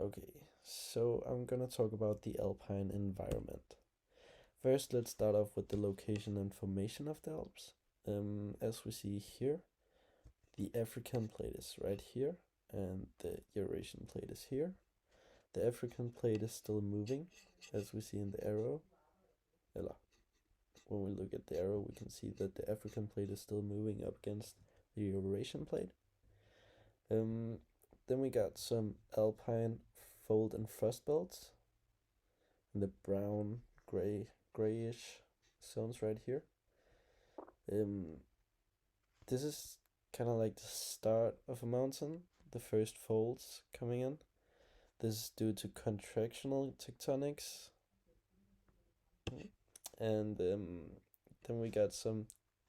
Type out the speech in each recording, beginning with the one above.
Okay, so I'm gonna talk about the alpine environment. First, let's start off with the location and formation of the Alps. As we see here, the African plate is right here, and the Eurasian plate is here. The African plate is still moving, as we see in the arrow. Ella, when we look at the arrow, we can see that the African plate is still moving up against the Eurasian plate. Um, then we got some alpine fold and frost belts, and the brown, grayish zones right here. Um, this is kind of like the start of a mountain, the first folds coming in. This is due to contractional tectonics. And then we got some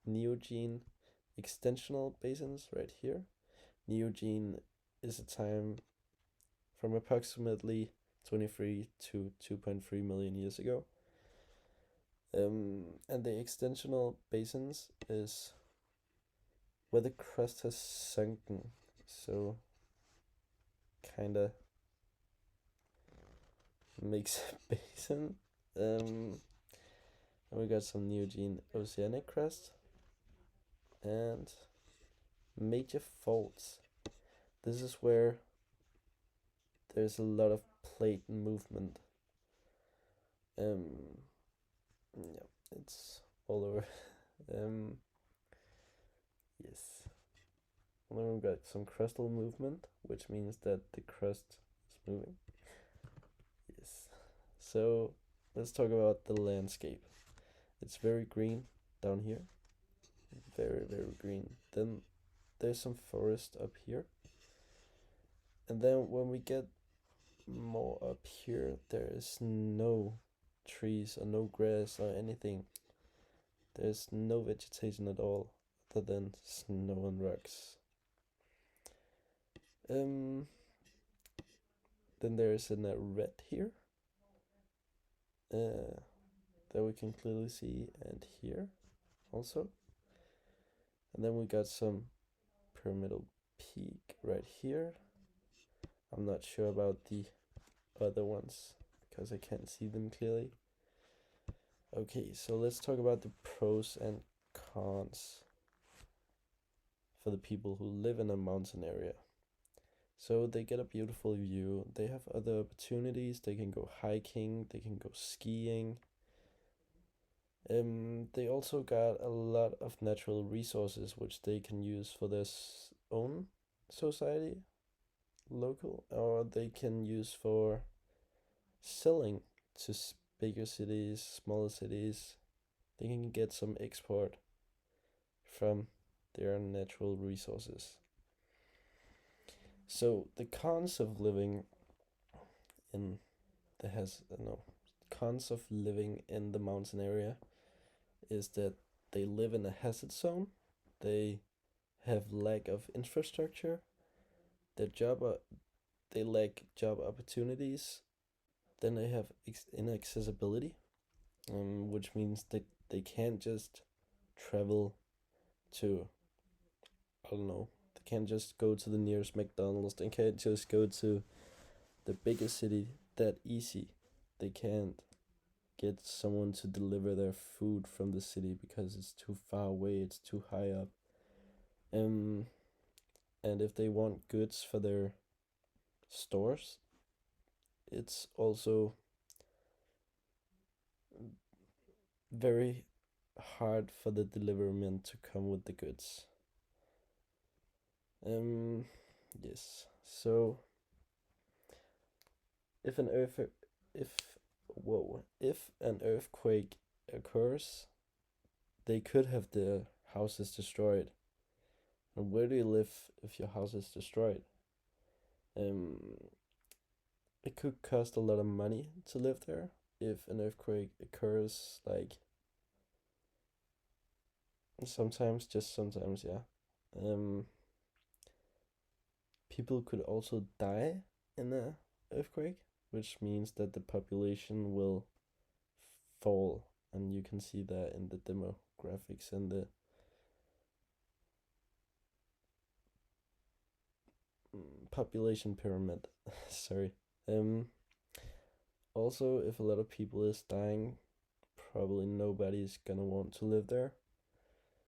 neogene extensional basins right here. Neogene is a time from approximately 23 to 2.3 million years ago. And the extensional basins is where the crust has sunken, so kinda makes a basin. And we got some neogene oceanic crust and major faults. This is where there's a lot of plate movement. Yeah, it's all over. um, yes. And then we've got some crustal movement, which means that the crust is moving. Yes. So let's talk about the landscape. It's very green down here. Very, very green. Then there's some forest up here. And then when we get more up here, there is no trees or no grass or anything. There's no vegetation at all other than snow and rocks. Then there's a red here that we can clearly see, and here also. And then we got some pyramidal peak right here. I'm not sure about the other ones because I can't see them clearly. Okay, so let's talk about the pros and cons for the people who live in a mountain area. So they get a beautiful view, they have other opportunities, they can go hiking, they can go skiing. They also got a lot of natural resources which they can use for their own society, local, or they can use for selling to bigger cities, smaller cities. They can get some export from their natural resources. So the cons of living in the cons of living in the mountain area is that they live in a hazard zone. They have lack of infrastructure. Their job they lack job opportunities. Then they have inaccessibility, which means that they can't just travel to, I don't know, they can't just go to the nearest McDonald's. They can't just go to the biggest city that easy. They can't get someone to deliver their food from the city because it's too far away, it's too high up. And if they want goods for their stores, it's also very hard for the deliverman to come with the goods. Yes. So if an earth if if an earthquake occurs, they could have their houses destroyed. And where do you live if your house is destroyed? Um, it could cost a lot of money to live there if an earthquake occurs. Like sometimes, just sometimes, yeah. Um, people could also die in a earthquake, which means that the population will fall, and you can see that in the demographics and the population pyramid. Sorry. Um, Also, if a lot of people is dying, probably nobody's gonna want to live there.